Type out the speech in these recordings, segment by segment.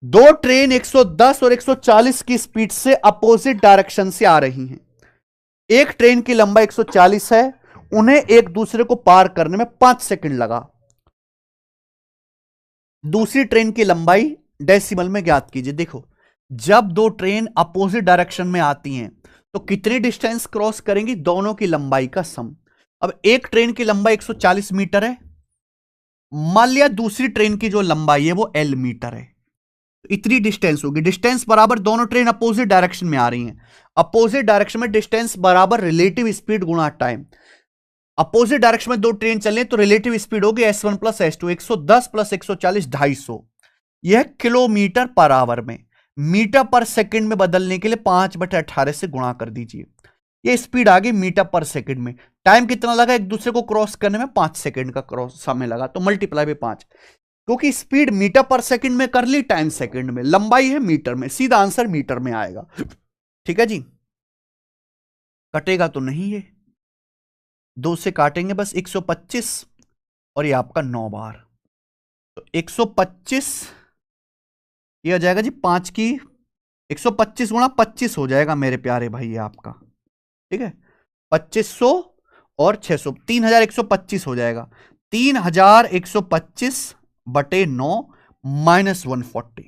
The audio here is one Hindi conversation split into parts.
दो ट्रेन 110 और 140 की स्पीड से अपोजिट डायरेक्शन से आ रही हैं। एक ट्रेन की लंबाई 140 है, उन्हें एक दूसरे को पार करने में 5 सेकंड लगा। दूसरी ट्रेन की लंबाई डेसिमल में ज्ञात कीजिए। देखो, जब दो ट्रेन अपोजिट डायरेक्शन में आती हैं तो कितनी डिस्टेंस क्रॉस करेंगी? दोनों की लंबाई का सम। अब एक ट्रेन की लंबाई 140 मीटर है, मान लिया दूसरी ट्रेन की जो लंबाई है वो एल मीटर है, तो इतनी डिस्टेंस होगी। डिस्टेंस बराबर, दोनों ट्रेन अपोजिट डायरेक्शन में आ रही हैं, अपोजिट डायरेक्शन में डिस्टेंस बराबर रिलेटिव स्पीड गुणा टाइम। अपोजिट डायरेक्शन में दो ट्रेन चले तो रिलेटिव स्पीड होगी S1 प्लस S2, 110 प्लस 140 250। यह किलोमीटर पर आवर में मीटर पर सेकंड में बदलने के लिए 5/18 से गुणा कर दीजिए। ये स्पीड आ गई मीटर पर सेकंड में। टाइम कितना लगा? एक दूसरे को क्रॉस करने में 5 सेकंड का क्रॉस समय लगा, तो मल्टीप्लाई बाय 5, क्योंकि स्पीड मीटर पर सेकंड में कर ली, टाइम सेकंड में, लंबाई है मीटर में, सीधा आंसर मीटर में आएगा। ठीक है जी, कटेगा तो नहीं, ये 2 से काटेंगे बस 125 और ये आपका 9 बार, तो 125 ये आ जाएगा जी 5 की 125 गुणा 25 हो जाएगा मेरे प्यारे भाई, ये आपका ठीक है 2500 और 600, 3125 हो जाएगा। 3125 बटे 9 माइनस 140,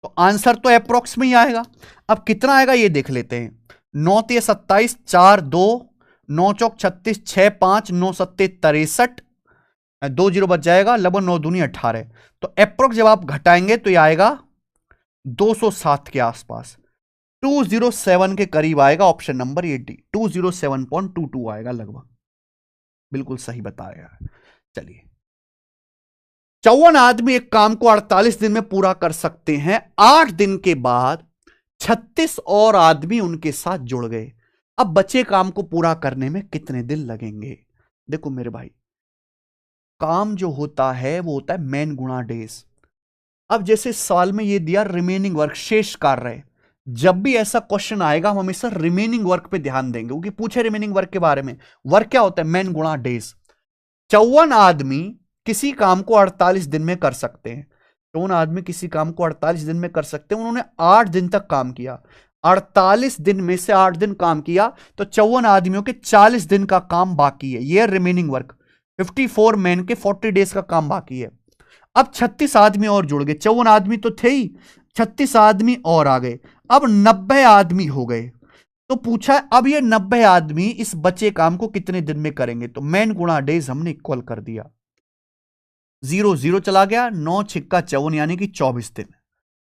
तो आंसर तो अप्रोक्स में ही आएगा। अब कितना आएगा ये देख लेते हैं। 9 ते 27, 4 2, 9 चौक 36, 6 5, 9 सत्ते 63, 2 जीरो बच जाएगा, लगभग 9 दूनी 18, तो अप्रोक्स जब आप घटाएंगे तो ये आएगा 207 के आसपास, 207 के करीब आएगा। ऑप्शन नंबर ये डी, 207.22 आएगा लगभग, बिल्कुल सही बताया। चलिए, 54 आदमी एक काम को 48 दिन में पूरा कर सकते हैं। 8 दिन के बाद 36 और आदमी उनके साथ जुड़ गए। अब बचे काम को पूरा करने में कितने दिन लगेंगे? देखो मेरे भाई, काम जो होता है वो होता है मैन गुणा डेज। अब जैसे सवाल में ये दिया रिमेनिंग वर्क, शेष कार्य, जब भी ऐसा क्वेश्चन आएगा हम हमेशा रिमेनिंग वर्क पे ध्यान देंगे, क्योंकि पूछे रिमेनिंग वर्क के बारे में। वर्क क्या होता है? मैन गुणा डेज। 54 आदमी किसी काम को 48 दिन में कर सकते हैं। 54 आदमी किसी काम को 48 दिन में कर सकते हैं। उन्होंने 8 दिन तक काम किया, 48 दिन में से 8 दिन काम किया, तो 54 आदमियों के 40 दिन का काम बाकी है। यह रिमेनिंग वर्क, 54 मैन के 40 डेज का काम बाकी है। अब 36 आदमी और जुड़ गए, 54 आदमी तो थे ही, 36 आदमी और आ गए, अब 90 आदमी हो गए। तो पूछा अब ये 90 आदमी इस बचे काम को कितने दिन में करेंगे? तो मैन गुणा डेज हमने इक्वल कर दिया, 0 0 चला गया, 9 छिक्का 54 यानी कि 24 दिन,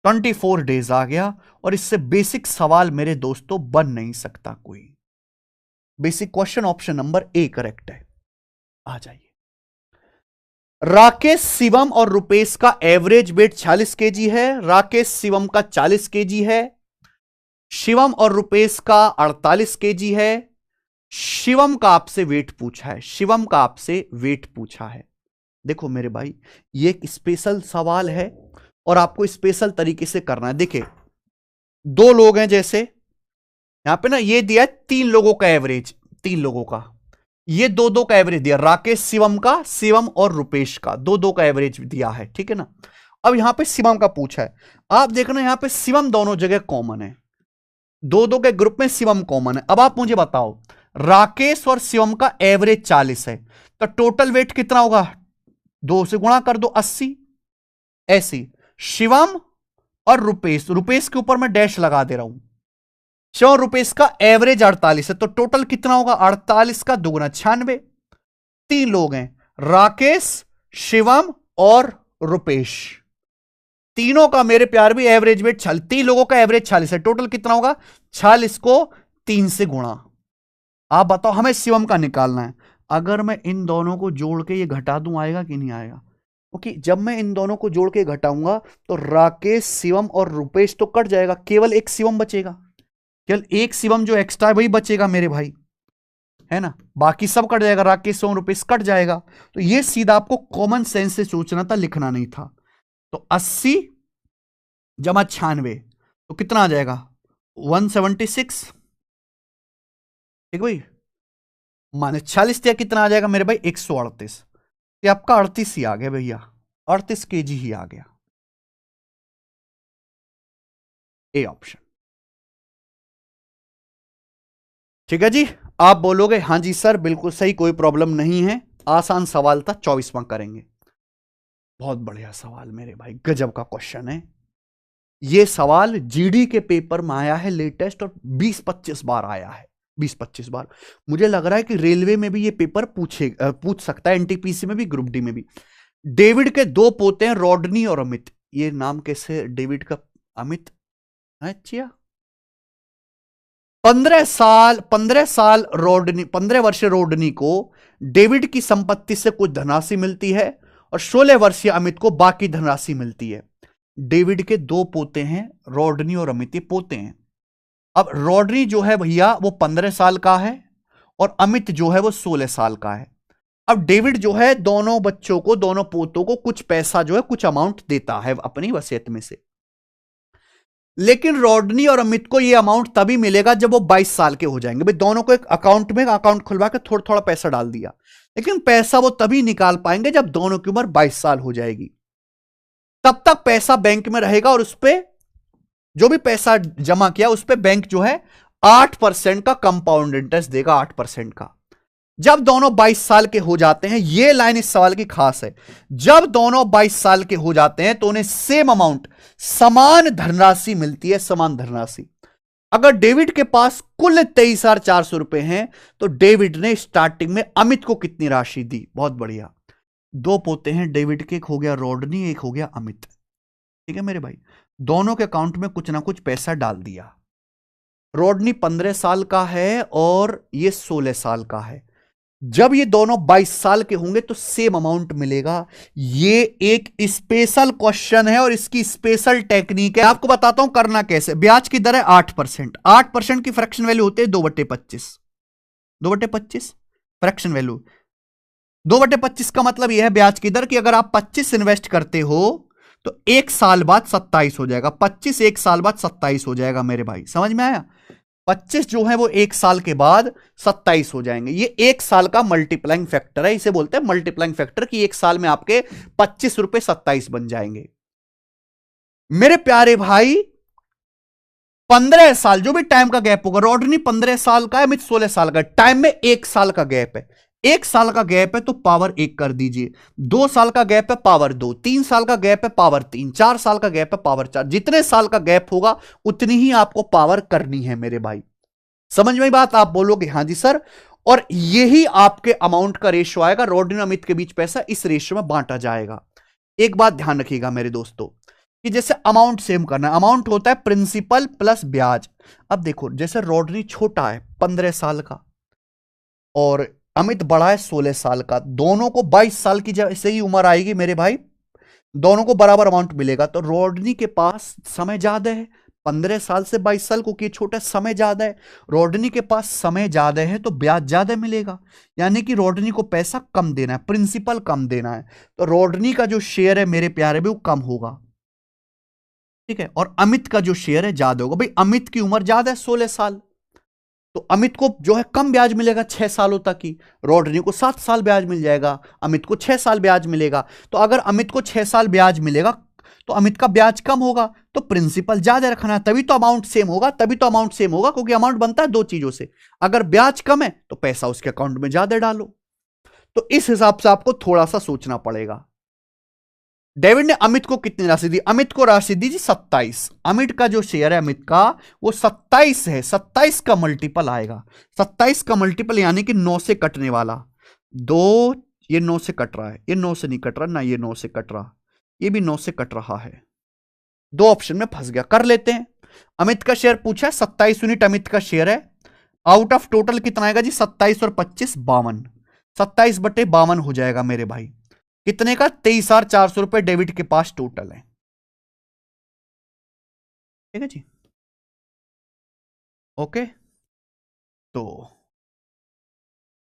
24 डेज आ गया। और इससे बेसिक सवाल मेरे दोस्तों बन नहीं सकता कोई। Basic question option number A correct है। आ जाइए, राकेश शिवम और रुपेश का एवरेज वेट 46 केजी है। राकेश शिवम का 40 केजी है, शिवम और रुपेश का 48 केजी है। शिवम का आपसे वेट पूछा है, शिवम का आपसे वेट पूछा है। देखो मेरे भाई, ये एक स्पेशल सवाल है और आपको स्पेशल तरीके से करना है। देखिए, दो लोग हैं, जैसे यहां पे ना ये दिया है 3 लोगों का एवरेज, 3 लोगों का, ये 2-2 का एवरेज दिया, राकेश शिवम का, शिवम और रुपेश का 2-2 का एवरेज दिया है, ठीक है ना। अब यहां पे शिवम का पूछा है, आप देखना यहां पे शिवम दोनों जगह कॉमन है, 2-2 के ग्रुप में शिवम कॉमन है। अब आप मुझे बताओ, राकेश और शिवम का एवरेज 40 है, तो टोटल वेट कितना होगा? 2 से गुणा कर दो, 80। ऐसी शिवम और रुपेश, रुपेश के ऊपर मैं डैश लगा दे रहा हूं, शिवम और रुपेश का एवरेज 48 है, तो टोटल कितना होगा? 48 का दुगुना 96। 3 लोग हैं, राकेश, शिवम और रुपेश, तीनों का मेरे प्यार भी एवरेज वेट 40, 3 लोगों का एवरेज 40 है, टोटल कितना होगा? 40 को 3 से गुणा। आप बताओ, हमें शिवम का निकालना है। अगर मैं इन दोनों को जोड़ के ये घटा दूं, आएगा कि नहीं आएगा? क्योंकि जब मैं इन दोनों को जोड़ के घटाऊंगा तो राकेश, शिवम और रुपेश तो कट जाएगा, केवल एक शिवम बचेगा, केवल एक शिवम जो एक्स्ट्रा है वही बचेगा मेरे भाई, है ना, बाकी सब कट जाएगा, राकेश, शिवम, रुपेश कट जाएगा। तो ये सीधा आपको कॉमन सेंस से सोचना था, लिखना नहीं था। तो 80 जमा 96 तो कितना आ जाएगा? 176, ठीक भाई, माइनस 40 दिया, कितना आ जाएगा मेरे भाई? 138। ये आपका 38 ही आ गया भैया, 38 केजी ही आ गया। A option. ठीक है जी, आप बोलोगे हां जी सर बिल्कुल सही, कोई प्रॉब्लम नहीं है, आसान सवाल था, 24वां करेंगे। बहुत बढ़िया सवाल मेरे भाई, गजब का क्वेश्चन है। यह सवाल जीडी के पेपर में आया है लेटेस्ट, और 20-25 बार आया है, 20-25 बार। मुझे लग रहा है कि रेलवे में भी यह पेपर पूछ सकता है, एनटीपीसी में भी, ग्रुप डी में भी। डेविड के दो पोते हैं, रॉडनी और अमित। ये नाम कैसे डेविड का, अमित? अच्छा, 15 साल रोडनी, 15 वर्षीय रोडनी को डेविड की संपत्ति से कुछ धनराशि मिलती है और 16 वर्षीय अमित को बाकी धनराशि मिलती है। डेविड के दो पोते हैं, रोडनी और अमित, ये पोते हैं। अब रोडनी जो है भैया वो 15 साल का है और अमित जो है वो 16 साल का है। अब डेविड जो है दोनों बच्चों को, दोनों पोतों को कुछ पैसा जो है, कुछ अमाउंट देता है अपनी वसीयत में से। लेकिन रॉडनी और अमित को यह अमाउंट तभी मिलेगा जब वो 22 साल के हो जाएंगे। भाई दोनों को एक अकाउंट में अकाउंट खुलवा के थोड़ा थोड़ा पैसा डाल दिया, लेकिन पैसा वो तभी निकाल पाएंगे जब दोनों की उम्र 22 साल हो जाएगी। तब तक पैसा बैंक में रहेगा और उस पर जो भी पैसा जमा किया उस पर बैंक जो है 8% का कंपाउंड इंटरेस्ट देगा, 8% का। जब दोनों 22 साल के हो जाते हैं, यह लाइन इस सवाल की खास है, जब दोनों 22 साल के हो जाते हैं तो उन्हें सेम अमाउंट, समान धनराशि मिलती है, समान धनराशि। अगर डेविड के पास कुल 23,400 रुपए हैं तो डेविड ने स्टार्टिंग में अमित को कितनी राशि दी? बहुत बढ़िया, दो पोते हैं डेविड के, एक हो गया रॉडनी, एक हो गया अमित। ठीक है मेरे भाई, दोनों के अकाउंट में कुछ ना कुछ पैसा डाल दिया। रॉडनी 15 साल का है और ये 16 साल का है। जब ये दोनों 22 साल के होंगे तो सेम अमाउंट मिलेगा। ये एक स्पेशल क्वेश्चन है और इसकी स्पेशल टेक्निक है, आपको बताता हूं करना कैसे। ब्याज की दर है 8%, 8% की फ्रैक्शन वैल्यू होती है 2/25, 2/25 फ्रैक्शन वैल्यू। 2/25 का मतलब यह है ब्याज की दर कि अगर आप 25 इन्वेस्ट करते हो तो 1 साल बाद 27 हो जाएगा। 25 1 साल बाद 27 हो जाएगा मेरे भाई, समझ में आया? 25 जो है वो 1 साल के बाद 27 हो जाएंगे। ये 1 साल का मल्टीप्लाइंग फैक्टर है, इसे बोलते हैं मल्टीप्लाइंग फैक्टर, कि 1 साल में आपके 25 रुपए 27 बन जाएंगे। मेरे प्यारे भाई 15 साल जो भी टाइम का गैप होगा, रॉडनी 15 साल का है, अमित 16 साल का, टाइम में 1 साल का गैप है। 1 साल का गैप है तो पावर 1 कर दीजिए, 2 साल का गैप है पावर 2, 3 साल का गैप है पावर 3, 4 साल का गैप है पावर 4। जितने साल का गैप होगा उतनी ही आपको पावर करनी है मेरे भाई, समझ में बात? आप बोलोगे हां जी सर, और यही आपके अमाउंट का रेशियो आएगा। रॉडनी और अमित के बीच पैसा इस रेशियो में बांटा जाएगा। एक बात ध्यान रखिएगा मेरे दोस्तों, कि जैसे अमाउंट सेम करना है, अमाउंट होता है प्रिंसिपल प्लस ब्याज। अब देखो जैसे रॉडनी छोटा है 15 साल का और अमित बड़ा है 16 साल का, दोनों को 22 साल की जैसे ही उम्र आएगी मेरे भाई, दोनों को बराबर अमाउंट मिलेगा। तो रॉडनी के पास समय ज्यादा है, 15 साल से 22 साल को किए छोटा, समय ज्यादा है। रॉडनी के पास समय ज्यादा है तो ब्याज ज्यादा मिलेगा, यानी कि रॉडनी को पैसा कम देना है, प्रिंसिपल कम देना है। तो रॉडनी का जो शेयर है मेरे प्यारे भी वो कम होगा, ठीक है, और अमित का जो शेयर है ज्यादा होगा। भाई अमित की उम्र ज्यादा है 16 साल, तो अमित को जो है कम ब्याज मिलेगा 6 सालों तक की, रॉडनी को 7 साल ब्याज मिल जाएगा, अमित को 6 साल ब्याज मिलेगा। तो अगर अमित को 6 साल ब्याज मिलेगा तो अमित का ब्याज कम होगा, तो प्रिंसिपल ज्यादा रखना है, तभी तो अमाउंट सेम होगा, तभी तो अमाउंट सेम होगा, क्योंकि अमाउंट बनता है दो चीजों से। अगर ब्याज कम है तो पैसा उसके अकाउंट में ज्यादा डालो। तो इस हिसाब से आपको थोड़ा सा सोचना पड़ेगा। डेविड ने अमित को कितनी राशि दी? अमित को राशि दी जी 27। अमित का जो शेयर है अमित का वो 27 है, 27 का मल्टीपल आएगा, 27 का मल्टीपल यानी कि 9 से कटने वाला। 2, ये 9 से कट रहा है, ये 9 से नहीं कट रहा ना, ये 9 से कट रहा, ये भी 9 से कट रहा है। 2 ऑप्शन में फंस गया, कर लेते हैं। अमित का शेयर पूछा है, 27 यूनिट अमित का शेयर है। आउट ऑफ टोटल कितना आएगा जी? 27 और 25 52, 27/52 हो जाएगा मेरे भाई। कितने का? 23,400 रुपए डेबिट के पास टोटल है, ठीक है जी, ओके। तो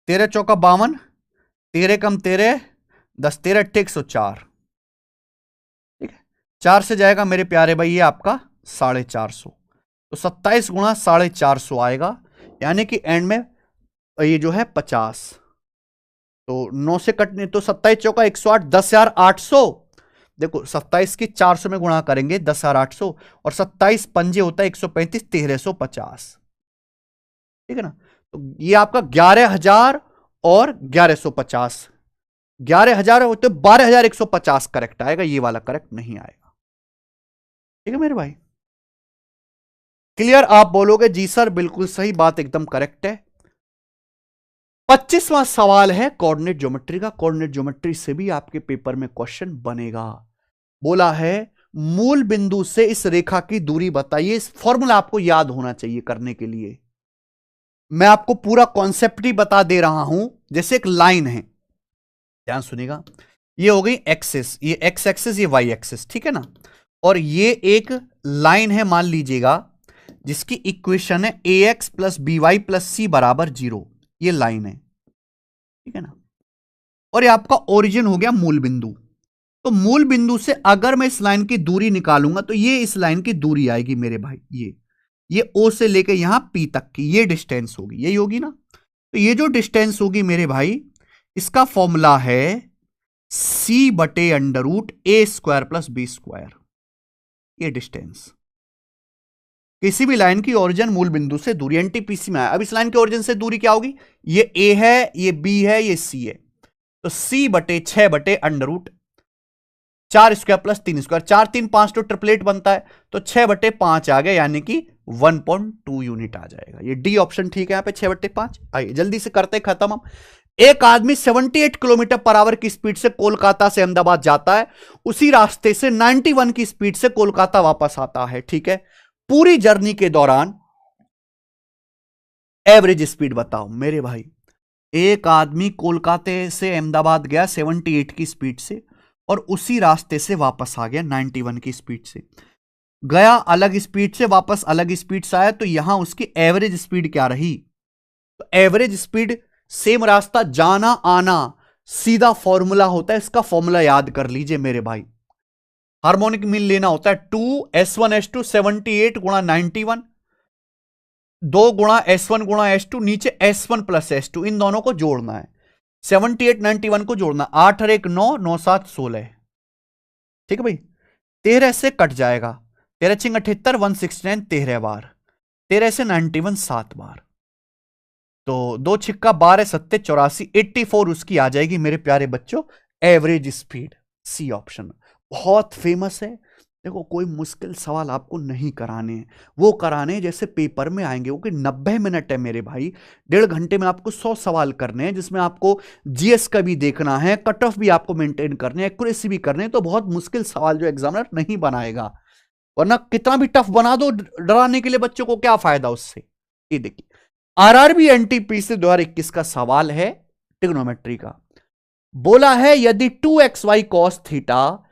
13 चौका 52, 13 कम 13, 10 13 8 104, ठीक है। 4 से जाएगा मेरे प्यारे भाई ये आपका 450, तो 27 गुणा 450 आएगा, यानी कि एंड में ये जो है 50। तो 9 से कटने तो 27 चौका 108, 10,800, देखो 27 की 400 में गुणा करेंगे 10,800 और 27 पंजे होता है 135, 1350, ठीक है ना। तो ये आपका 11,000 और 1150, 11,000 होते 12,150 करेक्ट आएगा, ये वाला करेक्ट नहीं आएगा, ठीक है मेरे भाई। क्लियर? आप बोलोगे जी सर बिल्कुल सही बात, एकदम करेक्ट है। 25वां सवाल है कोऑर्डिनेट ज्योमेट्री का। कोऑर्डिनेट ज्योमेट्री से भी आपके पेपर में क्वेश्चन बनेगा। बोला है मूल बिंदु से इस रेखा की दूरी बताइए। इस फॉर्मूला आपको याद होना चाहिए करने के लिए। मैं आपको पूरा कॉन्सेप्ट ही बता दे रहा हूं। जैसे एक लाइन है, ध्यान सुनिएगा, ये हो गई एक्सिस, ये एक्स एक्सिस, ये वाई एक्सिस, ठीक है ना। और ये एक लाइन है मान लीजिएगा, जिसकी इक्वेशन है a x plus b y plus c बराबर 0। ये लाइन है, ठीक है ना। और ये आपका ओरिजिन हो गया मूल बिंदु। तो मूल बिंदु से अगर मैं इस लाइन की दूरी निकालूंगा तो ये इस लाइन की दूरी आएगी मेरे भाई, ये ओ से लेकर यहां पी तक की ये डिस्टेंस होगी, यही होगी ना। तो ये जो डिस्टेंस होगी मेरे भाई, इसका फॉर्मूला है सी बटे अंडर रूट ए स्क्वायर प्लस बी स्क्वायर। ये डिस्टेंस किसी भी लाइन की ओरिजिन मूल बिंदु से दूरी, एनटीपीसी में आया। अब इस लाइन की ओरिजिन से दूरी क्या होगी, ये ए है, ये बी है, ये सी है। तो सी बटे 6 बटे under root 4 square plus 3 square, 4 3 5 तो ट्रिपलेट बनता है, तो 6 बटे 5 आ गया, यानी कि 1.2 यूनिट आ जाएगा। ये डी ऑप्शन ठीक है यहां पे, 6 बटे 5। आइए जल्दी से करते खत्म हम। एक आदमी 78 किलोमीटर पर आवर की स्पीड से कोलकाता से अहमदाबाद जाता है, उसी रास्ते से 91 की स्पीड से कोलकाता वापस आता है, ठीक है। पूरी जर्नी के दौरान एवरेज स्पीड बताओ मेरे भाई। एक आदमी कोलकाता से अहमदाबाद गया 78 की स्पीड से और उसी रास्ते से वापस आ गया 91 की स्पीड से। गया अलग स्पीड से, वापस अलग स्पीड से आया, तो यहां उसकी एवरेज स्पीड क्या रही। तो एवरेज स्पीड सेम रास्ता जाना आना सीधा फॉर्मूला होता है, इसका फॉर्मूला याद कर लीजिए मेरे भाई। हार्मोनिक मीन लेना होता है 2s1s2 78 गुणा 91, 2 गुणा s1 गुणा s2, नीचे s1 प्लस s2, इन दोनों को जोड़ना है। 78 91 को जोड़ना, 8 और 1 9, 9 7 16, ठीक है भाई। 13 से कट जाएगा, 13 छिंग 78, 169 13 बार, 13 से 91 7 बार, तो 2 छिक्का 12 सत्ते 84, 84 उसकी आ जाएगी मेरे प्यारे बच्चों एवरेज स्पीड। सी ऑप्शन बहुत फेमस है। देखो कोई मुश्किल सवाल आपको नहीं कराने हैं, वो कराने जैसे पेपर में आएंगे, क्योंकि 90 मिनट है मेरे भाई, 1.5 घंटे में आपको 100 सवाल करने हैं, जिसमें आपको जीएस का भी देखना है, कट ऑफ भी आपको मेंटेन करने हैं, एक्यूरेसी भी करने हैं। तो बहुत मुश्किल सवाल जो एग्जामिनर नहीं बनाएगा, वरना कितना भी टफ बना दो डराने के लिए बच्चों को, क्या फायदा उससे। ये देखिए आरआरबी एनटीपीसी 2021 का सवाल है ट्रिग्नोमेट्री का। बोला है यदि 2xy cos theta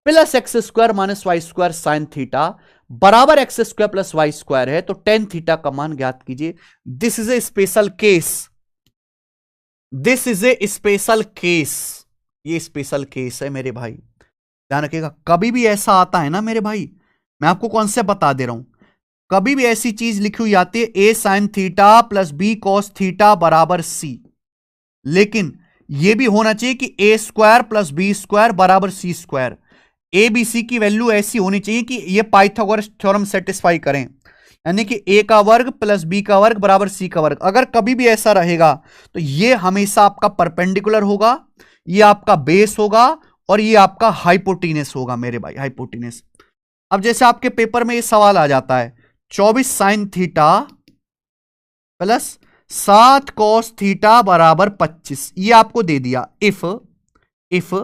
plus x square minus Y square sine theta बराबर x square plus Y square है, तो टेन थीटा का मान ज्ञात कीजिए। This is a special case, this is a special case, ये स्पेशल केस है मेरे भाई, ध्यान रखिएगा। कभी भी ऐसा आता है ना मेरे भाई, मैं आपको कॉन्सेप्ट बता दे रहा हूं, कभी भी ऐसी चीज लिखी हुई आती है a sine theta plus b cos theta बराबर सी, लेकिन यह भी होना चाहिए कि a square plus b square बराबर c square. A B C की वैल्यू ऐसी होनी चाहिए कि ये पाइथागोरस थ्योरम सेटिस्फाई करें, यानी कि ए का वर्ग प्लस बी का वर्ग बराबर सी का वर्ग। अगर कभी भी ऐसा रहेगा तो ये हमेशा आपका परपेंडिकुलर होगा, ये आपका बेस होगा और ये आपका हाइपोटीनस होगा मेरे भाई, हाइपोटीनस। अब जैसे आपके पेपर में ये सवाल आ जाता है 24 sign theta plus 7 cos theta बराबर 25, ये आपको दे दिया। इफ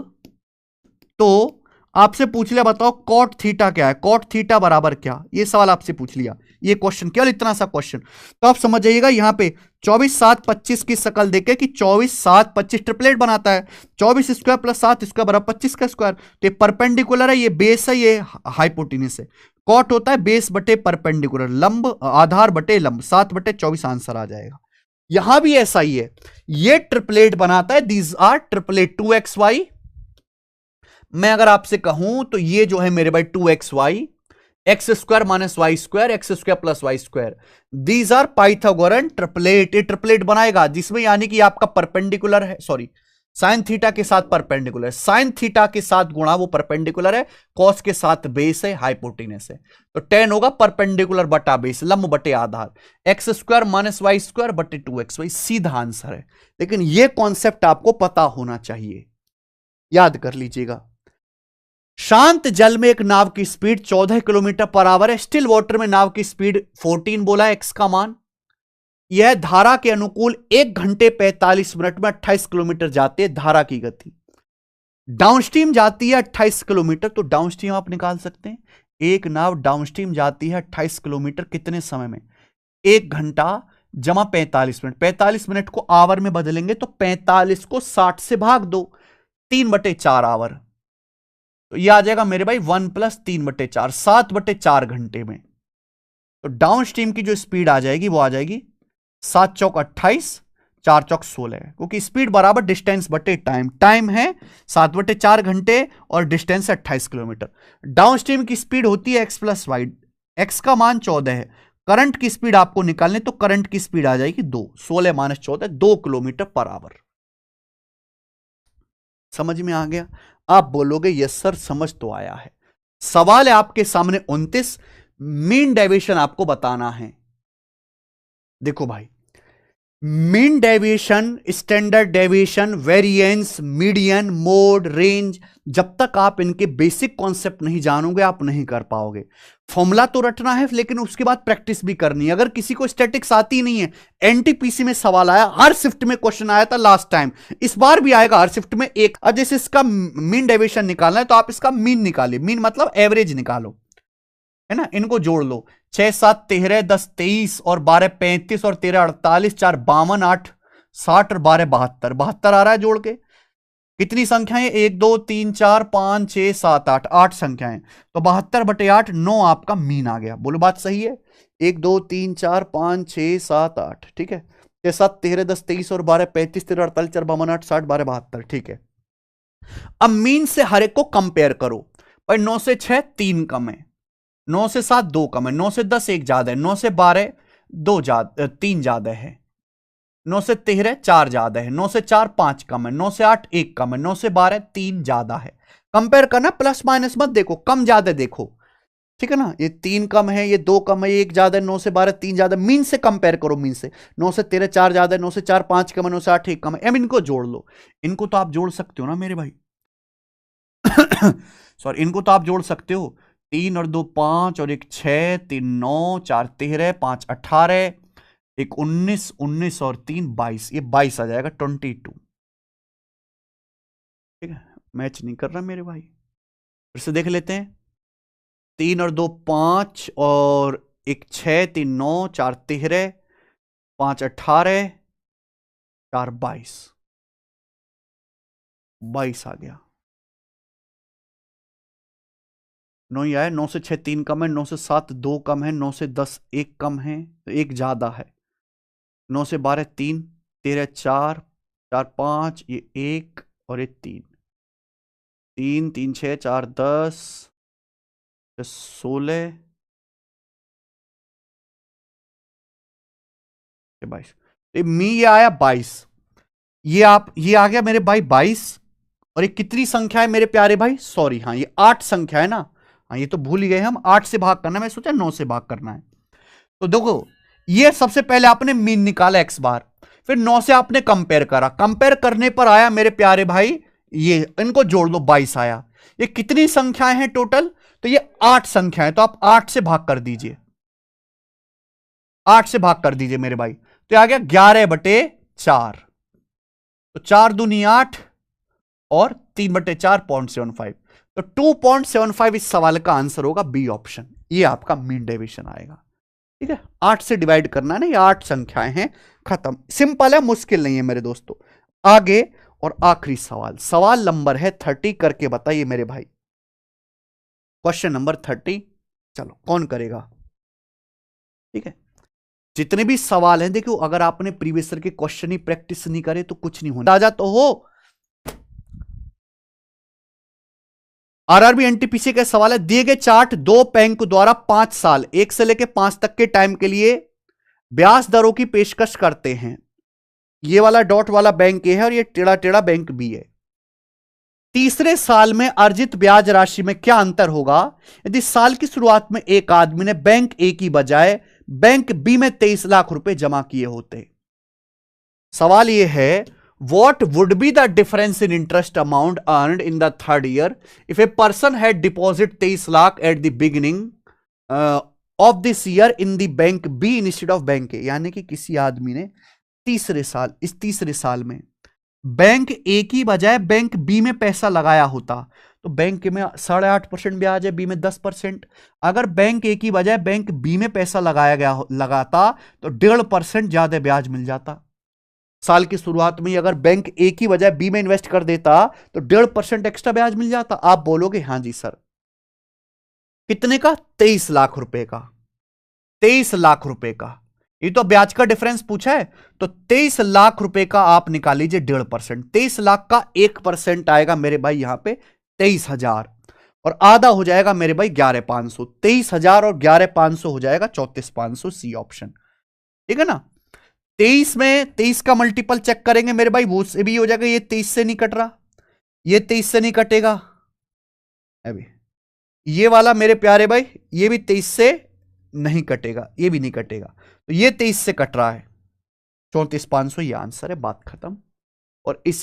तो आपसे पूछ लिया बताओ कॉट थीटा क्या है, कॉट थीटा बराबर क्या, ये सवाल आपसे पूछ लिया, ये क्वेश्चन केवल इतना सा क्वेश्चन। तो आप समझ जाइएगा यहां पे 24 7 25 की शक्ल देखे कि 24 7 25 ट्रिपलेट बनाता है, 24 स्क्वायर प्लस 7 स्क्वायर बराबर 25 का स्क्वायर। तो ये परपेंडिकुलर है, ये बेस है, ये हाइपोटेन्यूस है। कॉट होता है बेस बटे परपेंडिकुलर, लंब आधार बटे लंब, 7 बटे 24 आंसर आ जाएगा। यहां भी ऐसा ही है, ये ट्रिपलेट बनाता है, दीज आर ट्रिपलेट 2xy। मैं अगर आपसे कहूं तो ये जो है मेरे भाई 2xy, X square minus Y square, X square plus Y square, these are Pythagorean triplet. ये ट्रिपलेट बनाएगा जिसमें यानी कि आपका परपेंडिकुलर है, सॉरी साइन थीटा के साथ परपेंडिकुलर, साइन थीटा के साथ गुणा वो परपेंडिकुलर है, कॉस के साथ बेस है, हाइपोटेनस है, तो टेन होगा परपेंडिकुलर बटा बेस, लंब बटे आधार, x square minus Y square बटे 2xy, सीधा आंसर है। लेकिन यह कॉन्सेप्ट आपको पता होना चाहिए, याद कर लीजिएगा। शांत जल में एक नाव की स्पीड 14 किलोमीटर पर आवर है, स्टिल वाटर में नाव की स्पीड 14 बोला है, एक्स का मान। यह धारा के अनुकूल 1 घंटे 45 मिनट में 28 किलोमीटर जाती है धारा की गति। डाउनस्ट्रीम जाती है 28 किलोमीटर, तो डाउनस्ट्रीम आप निकाल सकते हैं। एक नाव डाउनस्ट्रीम जाती है 28 किलोमीटर कितने समय में? 1 घंटा जमा 45 मिनट, 45 मिनट को आवर में बदलेंगे तो 45 को 60 से भाग दो, 3/4 आवर, तो यह आ जाएगा मेरे भाई 1 + 3/4, 7/4 घंटे में। तो डाउनस्ट्रीम की जो स्पीड आ जाएगी वो आ जाएगी 7 चौक 28, 4 चौक 16, क्योंकि स्पीड बराबर डिस्टेंस बटे टाइम, टाइम है 7/4 घंटे और डिस्टेंस 28 किलोमीटर। डाउनस्ट्रीम की स्पीड होती है x + y, x का मान 14 है, करंट की स्पीड आपको निकालने तो करंट की स्पीड आ जाएगी 2, 16 - 14, 2 किलोमीटर पर आवर। समझ में आ गया? आप बोलोगे यस सर समझ तो आया है। सवाल है आपके सामने 29, मीन डेविएशन आपको बताना है। देखो भाई, mean deviation, standard deviation, variance, median, mode, range, जब तक आप इनके बेसिक कॉन्सेप्ट नहीं जानोगे आप नहीं कर पाओगे। फॉर्मूला तो रटना है लेकिन उसके बाद प्रैक्टिस भी करनी है। अगर किसी को स्टैटिक्स आती नहीं है, एनटीपीसी में सवाल आया, हर शिफ्ट में क्वेश्चन आया था लास्ट टाइम, इस बार भी आएगा हर शिफ्ट में एक। जैसे इसका मीन डेविएशन निकालना है तो आप इसका मीन निकालिए, मीन मतलब एवरेज निकालो, है ना, इनको जोड़ लो, 6 7 13 10 23 और 12 35 और 13 48, 4 52, 8 60 और 12 72, 72 आ रहा है जोड़ के। कितनी संख्याएं? 1 2 3 4 5 6 7 8, 8 संख्याएं, तो 72/8, 9 आपका मीन आ गया। बोलो बात सही है? 1 2 3 4 5 6 7 8, ठीक है, 6 7 13 10 23 और 12 35 13 48 4 52 8 60 12 72, ठीक है। अब मीन से हर एक को कंपेयर करो भाई। 9 से 6 3 कम है, 9 से 7 2 कम है, 9 से 10 1 ज्यादा है, 9 से 12 3 ज्यादा है, 9 से 13 4 ज्यादा है, 9 से 4 5 कम है, 9 से 8 1 कम है, 9 से 12 3 ज्यादा है। कंपेयर करना, प्लस माइनस मत देखो, कम ज्यादा देखो, ठीक है ना। ये 3 कम है, ये 2 कम है, ये 1 ज्यादा है, 9 से 12 3 ज्यादा। मीन से कंपेयर करो, मीन से 9 से 13 4 ज्यादा है, 9 से 4 5 कम है, 9 से 8 1 कम है। अब इनको जोड़ लो, इनको तो आप जोड़ सकते हो ना मेरे भाई सॉरी, इनको तो आप जोड़ सकते हो। 3 और 2 5 और 1 6, 3 9, 4 13, 5 18, 1 19, 19 और 3 22, ये 22 आ जाएगा, 22, ठीक है। मैच नहीं कर रहा मेरे भाई, फिर से देख लेते हैं। 3 और 2 5 और 1 6, 3 9, 4 13, 5 18, 4 22, 22 आ गया। 9 ही आया, 9 से 6 3 कम है, 9 से 7 2 कम है, 9 से 10 1 कम है, तो 1 ज्यादा है, 9 से 12 3, 13 4 4 5, ये 1 और ये 3 3 3 6 4 10 16 22, ये आया 22, ये आ गया मेरे भाई 22। और ये कितनी संख्या है मेरे प्यारे भाई? सॉरी, हाँ ये 8 संख्या है ना, हाँ ये तो भूल ही गए हम, 8 से भाग करना, मैं सोचा 9 से भाग करना है। तो देखो, ये सबसे पहले आपने मीन निकाला x बार, फिर 9 से आपने कंपेयर करा, कंपेयर करने पर आया मेरे प्यारे भाई, ये इनको जोड़ लो 22 आया। ये कितनी संख्याएं हैं टोटल? तो ये 8 संख्याएं, तो आप 8 से भाग कर दीजिए, 8 से भाग कर दीजिए मेरे भाई, तो आ गया 11/4, तो 4 दूनी 8 और 3/4 0.75, तो 2.75 इस सवाल का आंसर होगा बी ऑप्शन, ये आपका मीन डेविएशन आएगा, ठीक है। 8 से डिवाइड करना है ना, ये 8 संख्याएं हैं, खत्म, सिंपल है, मुश्किल नहीं है मेरे दोस्तों। आगे और आखिरी सवाल, सवाल नंबर है 30, करके बताइए मेरे भाई, क्वेश्चन नंबर 30, चलो कौन करेगा, ठीक है। जितने भी सवाल हैं देखो, अगर आपने प्रीवियस ईयर के क्वेश्चन ही प्रैक्टिस नहीं करे तो कुछ नहीं होना। राजा तो हो, आरआरबी एनटीपीसी का सवाल है, दिए गए चार्ट 2 बैंक द्वारा 5 साल 1 से लेकर 5 तक के टाइम के लिए ब्याज दरों की पेशकश करते हैं, ये वाला डॉट वाला बैंक ए है और ये टेढ़ा टेढ़ा बैंक बी है। तीसरे साल में अर्जित ब्याज राशि में क्या अंतर होगा यदि साल की शुरुआत में एक आदमी ने बैंक ए की बजाय बैंक बी में 23 लाख रुपए जमा किए होते। सवाल यह है, what would be the difference in interest amount earned in the third year if a person had deposited 23 lakh at the beginning of this year in the bank B instead of bank A? यानी कि किसी आदमी ने इस तीसरे साल में बैंक ए की बजाय बैंक बी में पैसा लगाया होता, तो बैंक में 8.5% ब्याज है, बी में 10%। अगर बैंक ए की बजाय बैंक बी में पैसा लगाता तो 1.5% ज्यादा ब्याज मिल जाता। साल की शुरुआत में अगर बैंक ए की बजाय बी में इन्वेस्ट कर देता तो 1.5% एक्स्ट्रा ब्याज मिल जाता। आप बोलोगे हां जी सर। कितने का? 23 लाख रुपए का। 23 लाख रुपए का, ये तो ब्याज का डिफरेंस पूछा है, तो 23 लाख रुपए का आप निकाल लीजिए 1.5%। 23 लाख का 1% आएगा मेरे भाई यहां पे 23,000 और आधा हो जाएगा मेरे भाई 11,500। 23,000 और 11,500 हो जाएगा 34,500, सी ऑप्शन। ठीक है ना। 23 में 23 का मल्टीपल चेक करेंगे मेरे भाई, वो से भी हो जाएगा। ये 23 से नहीं कट रहा, ये 23 से नहीं कटेगा। अभी ये वाला मेरे प्यारे भाई ये भी 23 से नहीं कटेगा, ये भी नहीं कटेगा, तो ये 23 से कट रहा है 34,500, ये आंसर है, बात खत्म। और इस